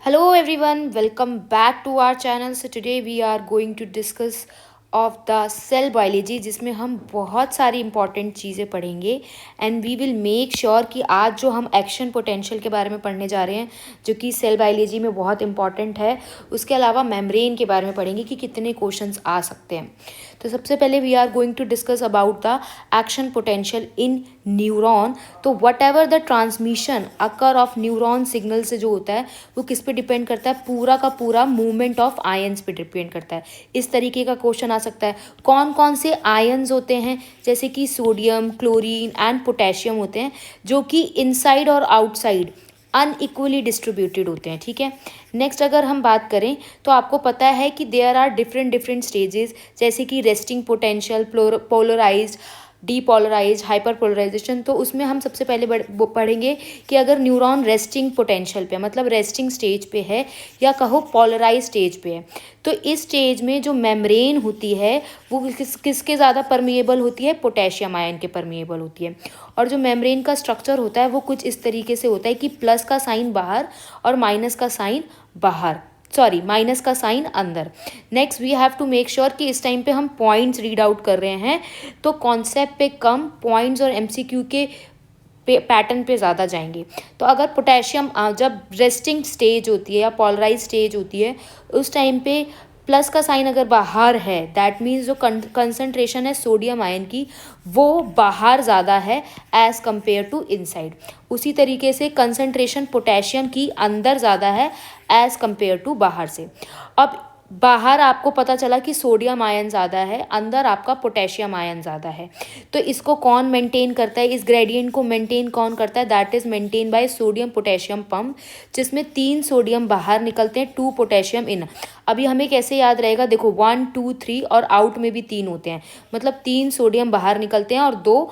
Hello everyone, welcome back to our channel. So today we are going to discuss of the cell biology जिसमें हम बहुत सारी important चीज़ें पढ़ेंगे and we will make sure कि आज जो हम एक्शन पोटेंशियल के बारे में पढ़ने जा रहे हैं जो कि सेल बायोलॉजी में बहुत इंपॉर्टेंट है, उसके अलावा मेम्ब्रेन के बारे में पढ़ेंगे कि कितने क्वेश्चंस आ सकते हैं। तो सबसे पहले we are going to discuss about the action potential in neuron. तो whatever the transmission occur of neuron signal से जो होता है वो किस पे डिपेंड करता है, पूरा का पूरा मूवमेंट ऑफ आयंस पे डिपेंड करता है। इस तरीके का क्वेश्चन आ सकता है। कौन कौन से आयंस होते हैं, जैसे कि सोडियम, क्लोरीन एंड पोटेशियम होते हैं, जो कि इनसाइड और आउटसाइड अनइक्वली डिस्ट्रीब्यूटेड होते हैं। ठीक है, नेक्स्ट अगर हम बात करें तो आपको पता है कि देयर आर डिफरेंट स्टेजेस, जैसे कि resting potential, polarised, depolarise, hyperpolarisation. तो उसमें हम सबसे पहले पढ़ेंगे कि अगर न्यूरॉन रेस्टिंग पोटेंशियल पे, मतलब रेस्टिंग स्टेज पे है, या कहो पोलराइज स्टेज पे है, तो इस स्टेज में जो मेम्ब्रेन होती है वो किसके ज़्यादा परमिएबल होती है, पोटेशियम आयन के परमिएबल होती है। और जो मेम्ब्रेन का स्ट्रक्चर होता है वो कुछ इस तरीके से होता है कि प्लस का साइन बाहर और माइनस का साइन बाहर, सॉरी माइनस का साइन अंदर। Next we have to make sure कि इस टाइम पे हम पॉइंट्स रीड आउट कर रहे हैं, तो कॉन्सेप्ट पे कम, पॉइंट्स और एमसीक्यू के पैटर्न पे ज़्यादा जाएंगे। तो अगर पोटेशियम जब रेस्टिंग स्टेज होती है या पोलराइज स्टेज होती है, उस टाइम पे प्लस का साइन अगर बाहर है, दैट मीन्स जो कंसंट्रेशन है सोडियम आयन की वो बाहर ज़्यादा है एज़ कम्पेयर टू इनसाइड। उसी तरीके से कंसंट्रेशन पोटेशियम की अंदर ज़्यादा है एज़ कम्पेयर टू बाहर से। अब बाहर आपको पता चला कि सोडियम आयन ज़्यादा है, अंदर आपका पोटेशियम आयन ज़्यादा है। तो इसको कौन मेंटेन करता है, इस ग्रेडियंट को मेंटेन कौन करता है, that is maintain by sodium potassium pump, जिसमें 3 सोडियम बाहर निकलते हैं, 2 पोटेशियम इन। अभी हमें कैसे याद रहेगा, देखो 1 2 3 और आउट में भी 3 होते हैं, मतलब 3 सोडियम बाहर निकलते हैं और 2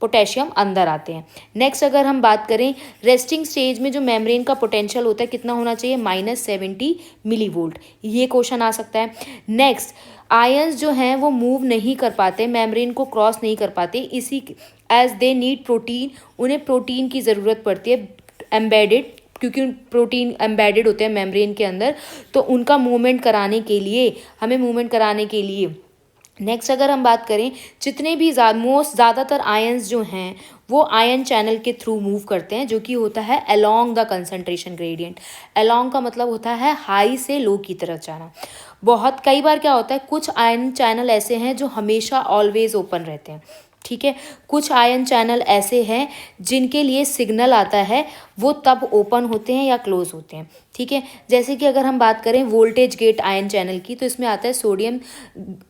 पोटेशियम अंदर आते हैं। नेक्स्ट अगर हम बात करें, रेस्टिंग स्टेज में जो मेम्ब्रेन का पोटेंशियल होता है कितना होना चाहिए, -70 मिली वोल्ट। ये क्वेश्चन आ सकता है। नेक्स्ट, आयंस जो हैं वो मूव नहीं कर पाते, मेम्ब्रेन को क्रॉस नहीं कर पाते, इसी एज दे नीड प्रोटीन, उन्हें प्रोटीन की ज़रूरत पड़ती है एम्बेडेड, क्योंकि प्रोटीन एम्बेडेड होते हैं मेम्ब्रेन के अंदर, तो उनका मूवमेंट कराने के लिए, हमें मूवमेंट कराने के लिए। नेक्स्ट अगर हम बात करें, जितने भी ज़्यादातर आयंस जो हैं वो आयन चैनल के थ्रू मूव करते हैं, जो कि होता है along the concentration gradient. Along का मतलब होता है हाई से लो की तरफ जाना। बहुत कई बार क्या होता है, कुछ आयन चैनल ऐसे हैं जो हमेशा ऑलवेज ओपन रहते हैं। ठीक है, कुछ आयन चैनल ऐसे हैं जिनके लिए सिग्नल आता है वो तब ओपन होते हैं या क्लोज होते हैं। ठीक है, जैसे कि अगर हम बात करें वोल्टेज गेट आयन चैनल की, तो इसमें आता है sodium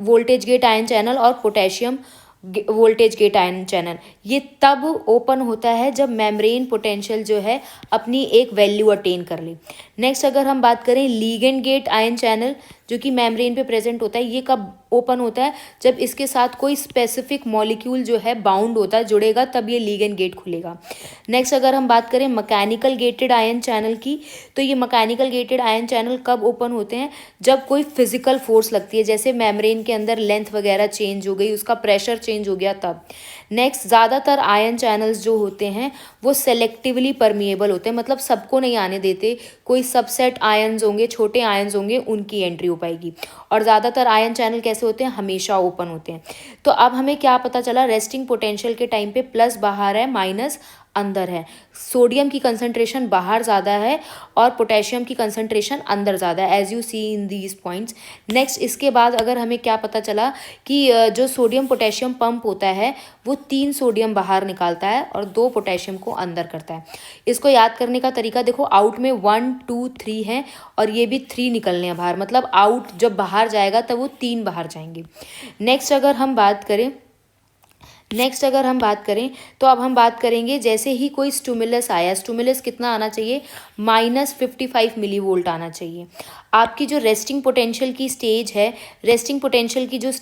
voltage gate ion channel और potassium voltage gate ion channel. ये तब ओपन होता है जब मेम्ब्रेन पोटेंशियल जो है अपनी एक वैल्यू अटेन कर ले। नेक्स्ट अगर हम बात करें लिगेंड गेट आयन चैनल, जो कि मेम्ब्रेन पे प्रेजेंट होता है, ये कब ओपन होता है, जब इसके साथ कोई स्पेसिफिक मॉलिक्यूल जो है बाउंड होता है, जुड़ेगा, तब ये लिगेंड गेट खुलेगा। नेक्स्ट अगर हम बात करें मैकेनिकल गेटेड आयन चैनल की, तो ये मैकेनिकल गेटेड आयन चैनल कब ओपन होते हैं, जब कोई फिजिकल फोर्स लगती है, जैसे मेम्ब्रेन के अंदर लेंथ वगैरह चेंज हो गई, उसका प्रेशर चेंज हो गया, तब। नेक्स्ट, ज़्यादातर आयन चैनल्स जो होते हैं वो सेलेक्टिवली परमिएबल होते हैं, मतलब सबको नहीं आने देते, कोई सबसेट आयन्स होंगे, छोटे आयन्स होंगे, उनकी एंट्री हो पाएगी। और ज़्यादातर आयन चैनल कैसे होते हैं, हमेशा ओपन होते हैं। तो अब हमें क्या पता चला, रेस्टिंग पोटेंशियल के टाइम पे प्लस बाहर है, माइनस अंदर है। सोडियम की कंसंट्रेशन बाहर ज़्यादा है और पोटेशियम की कंसंट्रेशन अंदर ज़्यादा है, as you see in these points. Next, इसके बाद अगर हमें क्या पता चला कि जो सोडियम पोटेशियम पंप होता है वो 3 सोडियम बाहर निकालता है और 2 पोटेशियम को अंदर करता है। इसको याद करने का तरीका देखो, आउट में 1 2 3 है और ये भी 3 निकलने हैं बाहर, मतलब आउट जब बाहर जाएगा तब वो 3 बाहर जाएंगे। नेक्स्ट अगर हम बात करें तो अब हम बात करेंगे, जैसे ही कोई स्टिमुलस आया, स्टिमुलस कितना आना चाहिए, -55 मिली वोल्ट आना चाहिए। आपकी जो रेस्टिंग पोटेंशियल की स्टेज है, रेस्टिंग पोटेंशियल की जो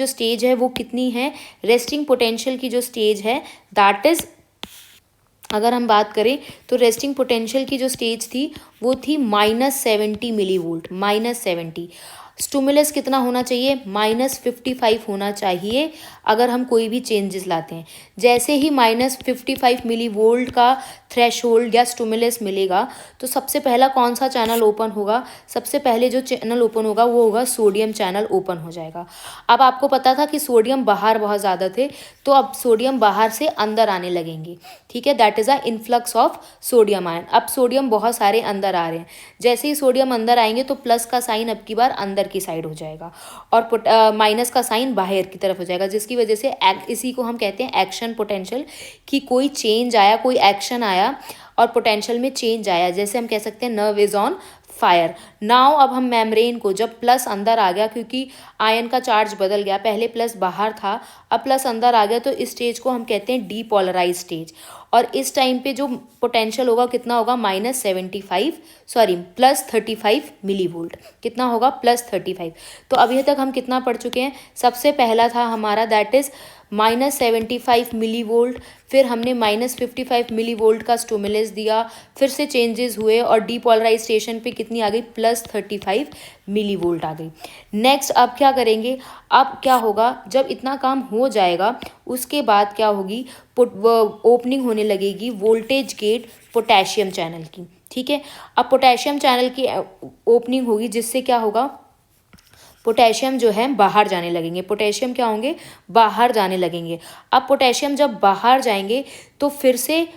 स्टेज है वो कितनी है, रेस्टिंग पोटेंशियल की जो स्टेज है दैट इज़, अगर हम बात करें तो रेस्टिंग पोटेंशियल की जो स्टेज थी वो थी -70 मिली वोल्ट, -70। स्टिमुलस कितना होना चाहिए, -55 होना चाहिए अगर हम कोई भी चेंजेस लाते हैं। जैसे ही -55 मिली वोल्ट का थ्रेशोल्ड या स्टिमुलस मिलेगा तो सबसे पहला कौन सा चैनल ओपन होगा? सबसे पहले जो चैनल ओपन होगा वो होगा सोडियम चैनल ओपन हो जाएगा। अब आपको पता था कि सोडियम बाहर बहुत ज़्यादा थे, तो अब सोडियम बाहर से अंदर आने लगेंगे, ठीक है। That is a influx of sodium ion. अब सोडियम बहुत सारे अंदर आ रहे हैं, जैसे ही सोडियम अंदर आएंगे तो प्लस का साइन अब की बार अंदर की साइड हो जाएगा और माइनस का साइन बाहर की तरफ हो जाएगा, जिसकी वजह से इसी को हम कहते हैं एक्शन पोटेंशियल, कि कोई चेंज आया, कोई एक्शन आया और पोटेंशियल में चेंज आया। जैसे हम कह सकते हैं nerve is on fire. Now अब हम मेम्ब्रेन को, जब प्लस अंदर आ गया क्योंकि आयन का चार्ज बदल गया, पहले प्लस बाहर था अब प्लस अंदर आ गया, तो इस स्टेज को हम कहते हैं डीपोलराइज स्टेज। और इस टाइम पे जो पोटेंशियल होगा कितना होगा? +35 मिली वोल्ट। कितना होगा? +35। तो अभी तक हम कितना पढ़ चुके हैं? सबसे पहला था हमारा दैट इज -75 मिली वोल्ट, फिर हमने -55 मिली वोल्ट का स्टिमुलस दिया, फिर से चेंजेस हुए और डीपोलराइजेशन पे कितनी आ गई? +35 मिली वोल्ट आ गई। नेक्स्ट अब क्या करेंगे? अब क्या होगा? जब इतना काम हो जाएगा उसके बाद क्या होगी? ओपनिंग होने लगेगी वोल्टेज गेट पोटेशियम चैनल की, ठीक है। अब पोटेशियम चैनल की ओपनिंग होगी, जिससे क्या होगा? पोटेशियम जो है बाहर जाने लगेंगे। पोटेशियम क्या होंगे? बाहर जाने लगेंगे। अब पोटेशियम जब बाहर जाएंगे तो फिर से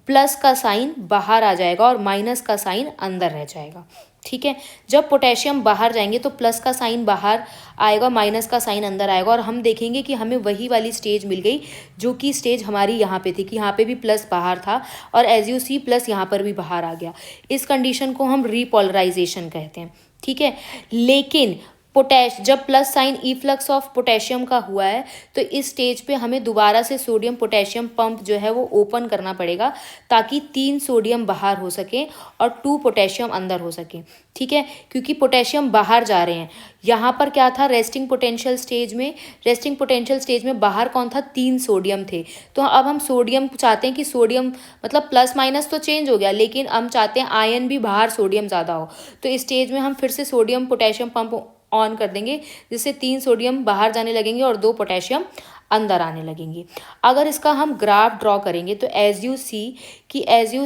प्लस का साइन बाहर आ जाएगा और माइनस का साइन अंदर रह जाएगा, ठीक है। जब पोटेशियम बाहर जाएंगे तो प्लस का साइन बाहर आएगा, माइनस का साइन अंदर आएगा और हम देखेंगे कि हमें वही वाली स्टेज मिल गई जो कि स्टेज हमारी यहाँ पे थी, कि यहाँ पे भी प्लस बाहर था और एज यू सी प्लस यहाँ पर भी बाहर आ गया। इस कंडीशन को हम रीपोलराइजेशन कहते हैं, ठीक है। लेकिन जब plus sign efflux of potassium का हुआ है तो इस स्टेज पे हमें दोबारा से सोडियम पोटेशियम पंप जो है वो ओपन करना पड़ेगा, ताकि 3 सोडियम बाहर हो सके और 2 पोटेशियम अंदर हो सके, ठीक है। क्योंकि पोटेशियम बाहर जा रहे हैं। यहाँ पर क्या था? रेस्टिंग पोटेंशियल स्टेज में बाहर कौन था? 3 सोडियम थे। तो अब हम सोडियम चाहते हैं कि सोडियम मतलब प्लस माइनस तो चेंज हो गया, लेकिन हम चाहते हैं आयन भी बाहर सोडियम ज़्यादा हो। तो इस स्टेज में हम फिर से सोडियम पोटेशियम पंप ऑन कर देंगे, जिससे 3 सोडियम बाहर जाने लगेंगे और 2 पोटेशियम अंदर आने लगेंगे। अगर इसका हम ग्राफ ड्रॉ करेंगे तो एज यू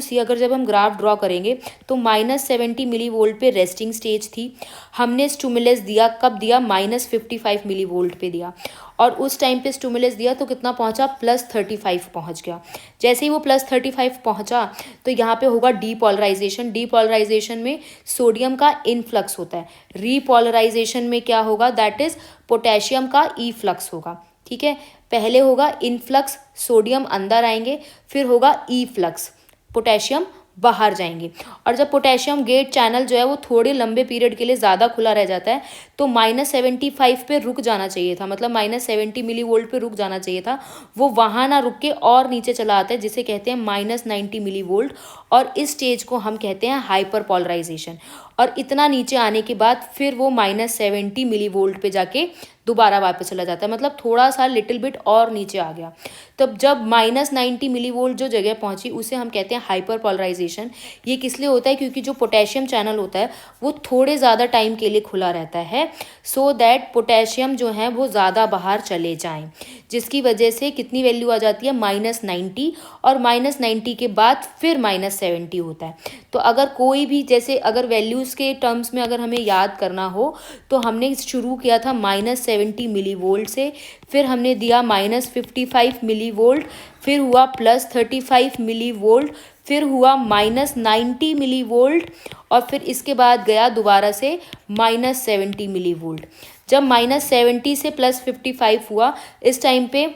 सी अगर जब हम ग्राफ ड्रॉ करेंगे तो -70 मिली वोल्ट पे रेस्टिंग स्टेज थी। हमने स्टिमुलस दिया, कब दिया? -55 मिली वोल्ट पे दिया और उस टाइम पे स्टिमुलस दिया तो कितना पहुंचा? +35 पहुंच गया। जैसे ही वो +35 पहुंचा तो यहाँ पे होगा डीपोलराइजेशन में सोडियम का इनफ्लक्स होता है। रीपोलराइजेशन में क्या होगा? दैट इज पोटेशियम का ईफ्लक्स होगा, ठीक है। पहले होगा इनफ्लक्स, सोडियम अंदर आएंगे, फिर होगा ई फ्लक्स, पोटेशियम बाहर जाएंगे। और जब पोटेशियम गेट चैनल जो है वो थोड़े लंबे पीरियड के लिए ज़्यादा खुला रह जाता है तो -75 पे रुक जाना चाहिए था, मतलब -70 मिली वोल्ट पे रुक जाना चाहिए था। वो वहाँ ना रुक के और नीचे चला आता है, जिसे कहते हैं -90 मिली वोल्ट। और इस स्टेज को हम कहते हैं हाइपर पोलराइजेशन। और इतना नीचे आने के बाद फिर वो -70 मिली वोल्ट पे जाके दोबारा वापस चला जाता है, मतलब थोड़ा सा लिटिल बिट और नीचे आ गया। तब जब -90 मिली वोल्ट जो जगह पहुंची उसे हम कहते हैं हाइपर पोलराइजेशन। ये किस लिए होता है? क्योंकि जो पोटेशियम चैनल होता है वो थोड़े ज़्यादा टाइम के लिए खुला रहता है, सो दैट पोटेशियम जो है वो ज़्यादा बाहर चले जाएं, जिसकी वजह से कितनी वैल्यू आ जाती है? -90। और -90 के बाद फिर -70 होता है। तो अगर कोई भी, जैसे अगर वैल्यूज़ के टर्म्स में अगर हमें याद करना हो तो हमने शुरू किया था -70 मिली वोल्ट से, फिर हमने दिया -55 मिली वोल्ट, फिर हुआ +35 मिली वोल्ट, फिर हुआ -90 मिली वोल्ट और फिर इसके बाद गया दोबारा से -70 मिली वोल्ट। जब -70 से +55 हुआ, इस टाइम पे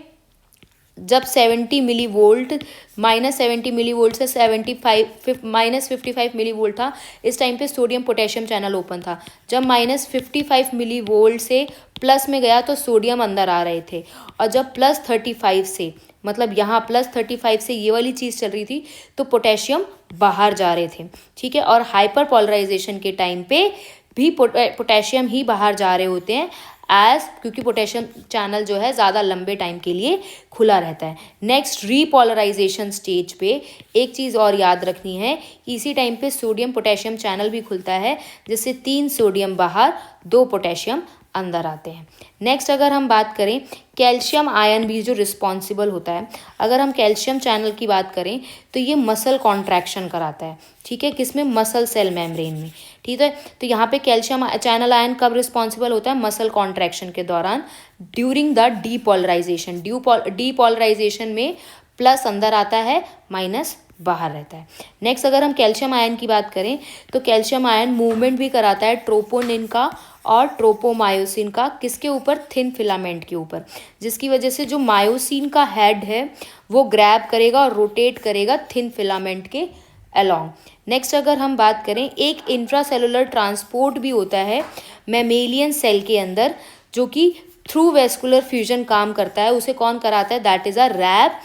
जब 70 मिली वोल्ट -70 मिली वोल्ट से 55 मिली वोल्ट था, इस टाइम पे सोडियम पोटेशियम चैनल ओपन था। जब -55 मिली वोल्ट से प्लस में गया तो सोडियम अंदर आ रहे थे, और जब +35 से, मतलब यहाँ +35 से ये वाली चीज़ चल रही थी तो पोटेशियम बाहर जा रहे थे, ठीक है। और हाइपर पोलराइजेशन के टाइम पे भी पोटेशियम ही बाहर जा रहे होते हैं, क्योंकि पोटेशियम चैनल जो है ज़्यादा लंबे टाइम के लिए खुला रहता है। नेक्स्ट रीपोलराइजेशन स्टेज पे एक चीज़ और याद रखनी है, इसी टाइम पे सोडियम पोटेशियम चैनल भी खुलता है, जिससे 3 सोडियम बाहर 2 पोटेशियम अंदर आते हैं। नेक्स्ट अगर हम बात करें कैल्शियम आयन भी जो रिस्पॉन्सिबल होता है, अगर हम कैल्शियम चैनल की बात करें तो ये मसल कॉन्ट्रैक्शन कराता है, ठीक है, किसमें, मसल सेल मेम्ब्रेन में, ठीक है। तो यहाँ पे कैल्शियम चैनल आयन कब रिस्पॉन्सिबल होता है, मसल कॉन्ट्रैक्शन के दौरान, ड्यूरिंग द डीपोलराइजेशन। डीपोलराइजेशन में प्लस अंदर आता है, माइनस बाहर रहता है। नेक्स्ट अगर हम कैल्शियम आयन की बात करें तो कैल्शियम आयन मूवमेंट भी कराता है ट्रोपोनिन का और ट्रोपोमायोसिन का, किसके ऊपर, थिन फिलामेंट के ऊपर, जिसकी वजह से जो मायोसिन का हेड है वो ग्रैब करेगा और रोटेट करेगा थिन फिलामेंट के अलोंग। नेक्स्ट अगर हम बात करें, एक इंट्रासेलुलर ट्रांसपोर्ट भी होता है मैमेलियन सेल के अंदर, जो कि थ्रू वेस्कुलर फ्यूजन काम करता है, उसे कौन कराता है, दैट इज अ रैप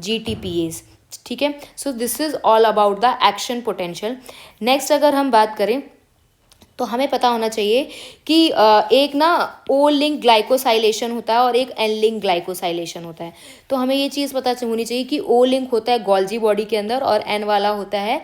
जीटीपीएस, ठीक है। So this is all about the action potential. Next अगर हम बात करें तो हमें पता होना चाहिए कि एक ना ओ लिंक ग्लाइकोसाइलेशन होता है और एक एन लिंक ग्लाइकोसाइलेशन होता है। तो हमें ये चीज़ पता होनी चाहिए कि ओ लिंक होता है गोल्जी बॉडी के अंदर और एन वाला होता है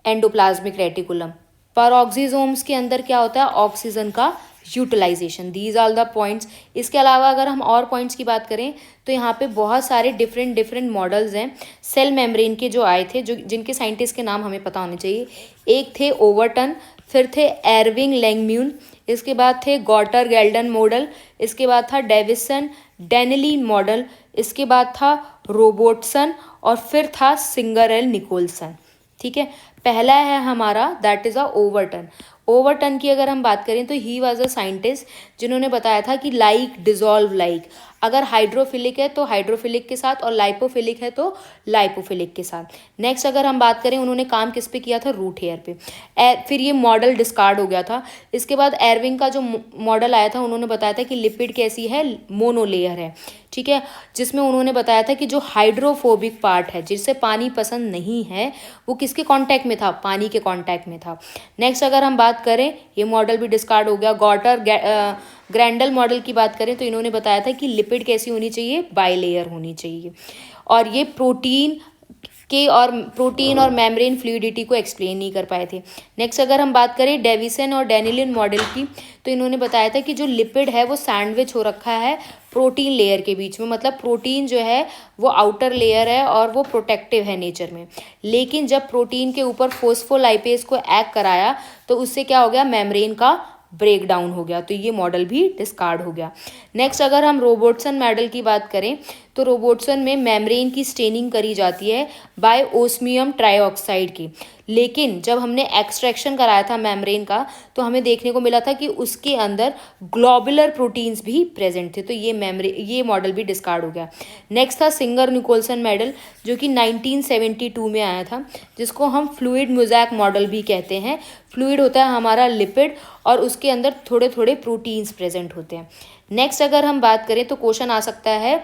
एंडोप्लाज्मिक रेटिकुलम। पैरोक्सिसोम्स के अंदर क्या होता है, ऑक्सीजन का utilisation. These are the points. इसके अलावा अगर हम और पॉइंट्स की बात करें तो यहाँ पे बहुत सारे डिफरेंट मॉडल्स हैं सेल मेम्ब्रेन के जो आए थे, जो जिनके साइंटिस्ट के नाम हमें पता होने चाहिए। एक थे ओवरटन, फिर थे एरविंग लैंगम्यून, इसके बाद थे गॉटर गेल्डन मॉडल, इसके बाद था डेविसन डेनिलीन मॉडल, इसके बाद था रोबोटसन और फिर था सिंगरएल निकोलसन, ठीक है। पहला है हमारा that is a Overton. Overton की अगर हम बात करें तो ही वॉज अ साइंटिस्ट जिन्होंने बताया था कि लाइक डिजॉल्व लाइक, अगर हाइड्रोफिलिक है तो हाइड्रोफिलिक के साथ और लाइपोफिलिक है तो लाइपोफिलिक के साथ। नेक्स्ट अगर हम बात करें, उन्होंने काम किस पे किया था, रूट हेयर पे। फिर ये मॉडल डिस्कार्ड हो गया था। इसके बाद एरविंग का जो मॉडल आया था, उन्होंने बताया था कि लिपिड कैसी है, मोनोलेयर है, ठीक है, जिसमें उन्होंने बताया था कि जो हाइड्रोफोबिक पार्ट है, जिससे पानी पसंद नहीं है, वो किसके कांटेक्ट में था, पानी के कांटेक्ट में था। नेक्स्ट अगर हम बात करें, ये मॉडल भी डिस्कार्ड हो गया। गॉटर ग्रैंडल मॉडल की बात करें तो इन्होंने बताया था कि लिपिड कैसी होनी चाहिए, बाइलेयर होनी चाहिए, और ये प्रोटीन और मेम्ब्रेन फ्लूइडिटी को एक्सप्लेन नहीं कर पाए थे। नेक्स्ट अगर हम बात करें डेविसन और डेनिलिन मॉडल की, तो इन्होंने बताया था कि जो लिपिड है वो सैंडविच हो रखा है प्रोटीन लेयर के बीच में, मतलब प्रोटीन जो है वो आउटर लेयर है और वो प्रोटेक्टिव है नेचर में, लेकिन जब प्रोटीन के ऊपर फोस्फोलाइपेज को एक्ट कराया तो उससे क्या हो गया, मेम्ब्रेन का ब्रेक डाउन हो गया, तो ये मॉडल भी डिस्कार्ड हो गया। नेक्स्ट अगर हम रोबोटसन मॉडल की बात करें तो रोबोटसन में मेम्ब्रेन की स्टेनिंग करी जाती है बाय ओस्मियम ट्राइऑक्साइड की, लेकिन जब हमने एक्सट्रैक्शन कराया था मेम्ब्रेन का तो हमें देखने को मिला था कि उसके अंदर ग्लोबुलर प्रोटीन्स भी प्रेजेंट थे, तो ये मॉडल भी डिस्कार्ड हो गया। नेक्स्ट था सिंगर निकोलसन मॉडल, जो कि 1972 में आया था, जिसको हम फ्लूइड मोज़ैक मॉडल भी कहते हैं। फ्लूइड होता है हमारा लिपिड और उसके अंदर थोड़े थोड़े प्रोटीन्स प्रेजेंट होते हैं। नेक्स्ट अगर हम बात करें तो क्वेश्चन आ सकता है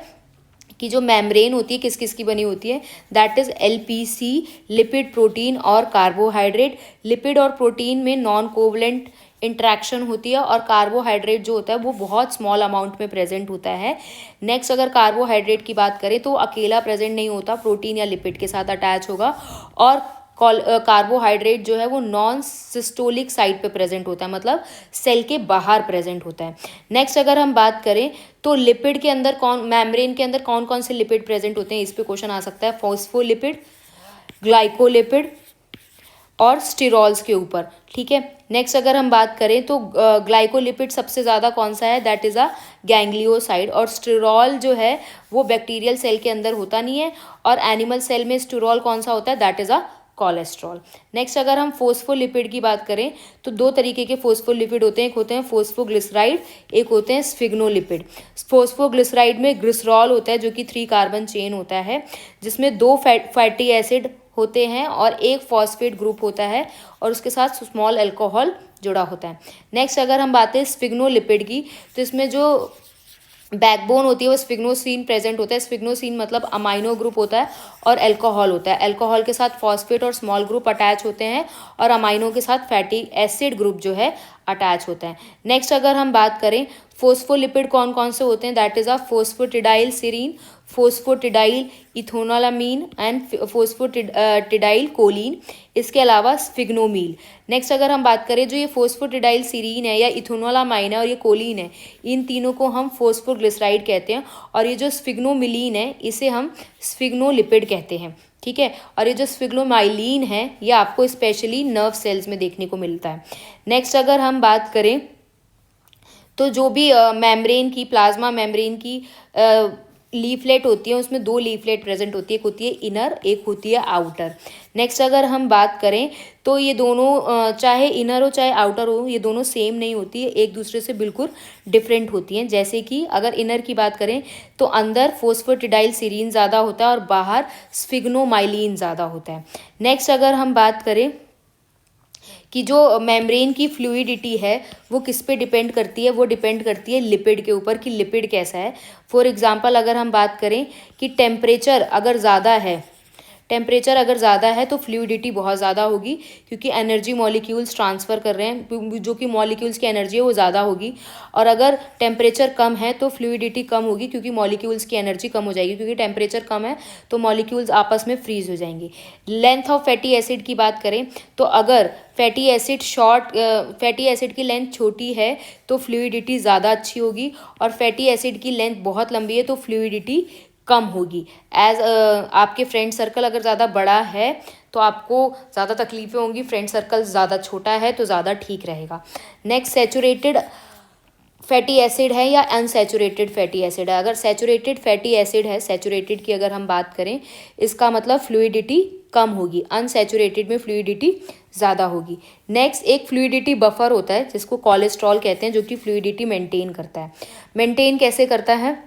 कि जो मेम्ब्रेन होती है किस किस की बनी होती है, that is LPC, lipid, protein और कार्बोहाइड्रेट। लिपिड और प्रोटीन में नॉन कोवलेंट इंट्रैक्शन होती है और कार्बोहाइड्रेट जो होता है वो बहुत स्मॉल अमाउंट में प्रेजेंट होता है। नेक्स्ट अगर कार्बोहाइड्रेट की बात करें तो अकेला प्रेजेंट नहीं होता, प्रोटीन या लिपिड के साथ अटैच होगा, और कार्बोहाइड्रेट जो है वो नॉन सिस्टोलिक साइड पे प्रेजेंट होता है, मतलब सेल के बाहर प्रेजेंट होता है। नेक्स्ट अगर हम बात करें तो लिपिड के अंदर मेम्ब्रेन के अंदर कौन कौन से लिपिड प्रेजेंट होते हैं, इस पे क्वेश्चन आ सकता है, फॉस्फोलिपिड, ग्लाइकोलिपिड और स्टिरॉल्स के ऊपर, ठीक है। नेक्स्ट अगर हम बात करें तो ग्लाइकोलिपिड सबसे ज़्यादा कौन सा है, दैट इज़ अ गैंग्लियोसाइड, और स्टिरॉल जो है वो बैक्टीरियल सेल के अंदर होता नहीं है, और एनिमल सेल में स्टिरॉल कौन सा होता है, that is a cholesterol. Next अगर हम फोस्फोलिपिड की बात करें तो दो तरीके के फोस्फोलिपिड होते हैं, एक होते हैं फोस्फोग्लिसराइड, एक होते हैं स्फिग्नोलिपिड। फोस्फोग्लिसराइड में ग्लिसरॉल होता है जो कि 3 कार्बन चेन होता है, जिसमें 2 फैटी एसिड होते हैं और एक फॉस्फेट ग्रुप होता है और उसके साथ स्मॉल अल्कोहल जुड़ा होता है। नेक्स्ट अगर हम बात करें स्फिग्नोलिपिड की, तो इसमें जो बैकबोन होती है वो स्फिग्नोसिन प्रेजेंट होता है। स्फिग्नोसिन मतलब अमाइनो ग्रुप होता है और अल्कोहल होता है, अल्कोहल के साथ फॉस्फेट और स्मॉल ग्रुप अटैच होते हैं और अमाइनो के साथ फैटी एसिड ग्रुप जो है अटैच होता है। नेक्स्ट अगर हम बात करें फोस्फोलिपिड कौन कौन से होते हैं, that is a phosphatidyl serine, phosphatidyl ethanolamine and phosphatidyl choline, इसके अलावा स्फिग्नोमील। नेक्स्ट अगर हम बात करें, जो ये फोस्फोटिडाइल सीरीन है या इथोनोलामाइन है और ये कोलिन है, इन तीनों को हम फोस्फोग्लिसराइड कहते हैं। और ये जो स्फिग्नोमिलीन है इसे हम स्फिग्नोलिपिड कहते हैं, ठीक है। और ये जो स्फिग्नोमाइलिन है ये आपको स्पेशली नर्व सेल्स में देखने को मिलता है। नेक्स्ट अगर हम बात करें तो जो भी मेम्ब्रेन की, प्लाज्मा मेम्ब्रेन की लीफलेट होती है उसमें दो लीफलेट प्रेजेंट होती है, एक होती है इनर, एक होती है आउटर। नेक्स्ट अगर हम बात करें तो ये दोनों चाहे इनर हो चाहे आउटर हो, ये दोनों सेम नहीं होती है, एक दूसरे से बिल्कुल डिफरेंट होती हैं। जैसे कि अगर इनर की बात करें तो अंदर फोस्फोटिडाइल सीरीन ज़्यादा होता है और बाहर स्फिग्नोमाइलिन ज़्यादा होता है। नेक्स्ट अगर हम बात करें कि जो मेम्ब्रेन की फ्लूइडिटी है वो किस पे डिपेंड करती है, वो डिपेंड करती है लिपिड के ऊपर कि लिपिड कैसा है। फॉर एग्जांपल अगर हम बात करें कि टेम्परेचर अगर ज़्यादा है तो फ्लूइडिटी बहुत ज़्यादा होगी, क्योंकि एनर्जी मॉलिक्यूल्स ट्रांसफ़र कर रहे हैं, जो कि मॉलिक्यूल्स की एनर्जी है वो ज़्यादा होगी। और अगर टेम्परेचर कम है तो फ्लूइडिटी कम होगी, क्योंकि मॉलिक्यूल्स की एनर्जी कम हो जाएगी, क्योंकि टेम्परेचर कम है तो मॉलिक्यूल्स आपस में फ्रीज हो जाएंगे। लेंथ ऑफ फैटी एसिड की बात करें तो अगर फैटी एसिड की लेंथ छोटी है तो फ्लूइडिटी ज़्यादा अच्छी होगी, और फैटी एसिड की लेंथ बहुत लंबी है तो फ्लूइडिटी कम होगी। आपके फ्रेंड सर्कल अगर ज़्यादा बड़ा है तो आपको ज़्यादा तकलीफ़ें होंगी, फ्रेंड सर्कल ज़्यादा छोटा है तो ज़्यादा ठीक रहेगा। नेक्स्ट सैचुरेटेड फैटी एसिड है या अनसैचुरेटेड फैटी एसिड है। अगर सैचुरेटेड फैटी एसिड है, सैचुरेटेड की अगर हम बात करें, इसका मतलब फ्लूइडिटी कम होगी, अनसैचुरेटेड में फ्लूइडिटी ज़्यादा होगी। नेक्स्ट एक फ्लूइडिटी बफर होता है जिसको कोलेस्ट्रॉल कहते हैं, जो कि फ्लूइडिटी मेंटेन करता है। मेंटेन कैसे करता है?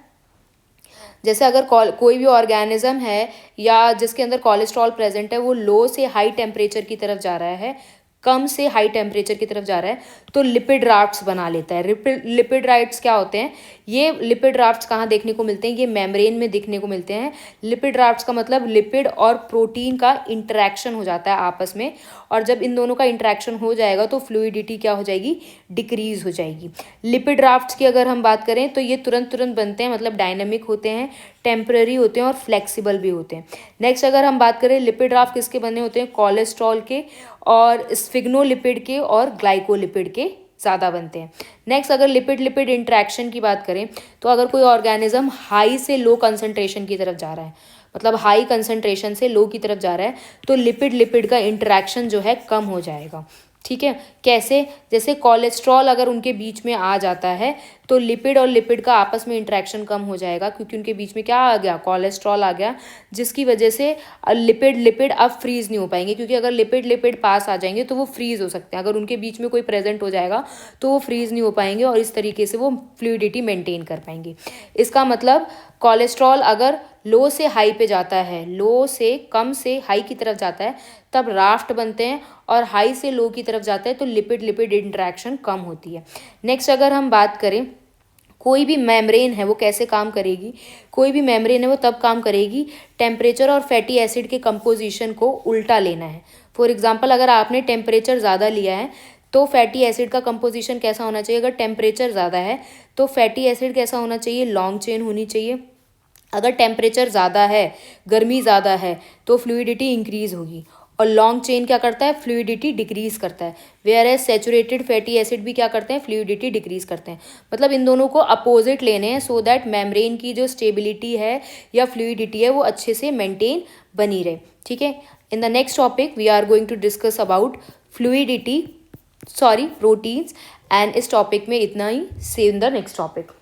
जैसे अगर कोई भी ऑर्गेनिज्म है या जिसके अंदर कोलेस्ट्रॉल प्रेजेंट है वो लो से हाई टेम्परेचर की तरफ जा रहा है, कम से हाई टेम्परेचर की तरफ जा रहा है, तो लिपिड राफ्ट्स बना लेता है। लिपिड राफ्ट्स क्या होते हैं? ये लिपिड राफ्ट्स कहाँ देखने को मिलते हैं? ये मेम्ब्रेन में देखने को मिलते हैं। लिपिड राफ्ट्स का मतलब लिपिड और प्रोटीन का इंटरेक्शन हो जाता है आपस में, और जब इन दोनों का इंटरेक्शन हो जाएगा तो फ्लूइडिटी क्या हो जाएगी? डिक्रीज हो जाएगी। लिपिड राफ्ट्स की अगर हम बात करें तो ये तुरंत बनते हैं, मतलब डायनेमिक होते हैं, टेम्पररी होते हैं और फ्लेक्सिबल भी होते हैं। नेक्स्ट अगर हम बात करें लिपिड राफ्ट किसके बने होते हैं? कोलेस्ट्रॉल के और स्फिग्नोलिपिड के और ग्लाइकोलिपिड के ज़्यादा बनते हैं। नेक्स्ट अगर लिपिड इंटरेक्शन की बात करें तो अगर कोई ऑर्गेनिज्म हाई से लो कंसंट्रेशन की तरफ जा रहा है, मतलब हाई कंसंट्रेशन से लो की तरफ जा रहा है, तो लिपिड का इंटरेक्शन जो है कम हो जाएगा। ठीक है, कैसे? जैसे कोलेस्ट्रॉल अगर उनके बीच में आ जाता है तो लिपिड और लिपिड का आपस में इंटरेक्शन कम हो जाएगा, क्योंकि उनके बीच में क्या आ गया? कोलेस्ट्रॉल आ गया, जिसकी वजह से लिपिड अब फ्रीज नहीं हो पाएंगे, क्योंकि अगर लिपिड पास आ जाएंगे तो वो फ्रीज हो सकते हैं। अगर उनके बीच में कोई प्रेजेंट हो जाएगा तो वो फ्रीज नहीं हो पाएंगे और इस तरीके से वो फ्लूइडिटी मेंटेन कर पाएंगे। इसका मतलब कोलेस्ट्रॉल अगर लो से हाई पे जाता है, लो से कम से हाई की तरफ जाता है, तब राफ्ट बनते हैं, और हाई से लो की तरफ जाता है तो लिपिड इंटरेक्शन कम होती है। नेक्स्ट अगर हम बात करें, कोई भी मेम्ब्रेन है वो कैसे काम करेगी? कोई भी मेम्ब्रेन है वो तब काम करेगी टेम्परेचर और फैटी एसिड के कंपोजिशन को उल्टा लेना है। फॉर एग्जांपल अगर आपने टेम्परेचर ज़्यादा लिया है तो फैटी एसिड का कंपोजिशन कैसा होना चाहिए? अगर टेम्परेचर ज़्यादा है तो फैटी एसिड कैसा होना चाहिए? लॉन्ग चेन होनी चाहिए। अगर टेम्परेचर ज़्यादा है, गर्मी ज़्यादा है, तो फ्लूइडिटी इंक्रीज होगी, और लॉन्ग चेन क्या करता है? फ्लूइडिटी डिक्रीज करता है। Whereas saturated fatty acid भी क्या करते हैं? फ्लूइडिटी डिक्रीज करते हैं। मतलब इन दोनों को अपोजिट लेने हैं, सो दैट मेम्ब्रेन की जो स्टेबिलिटी है या फ्लूइडिटी है वो अच्छे से मेंटेन बनी रहे। ठीक है, in the next topic we are going to discuss about proteins, and इस टॉपिक में इतना ही। See in the next topic.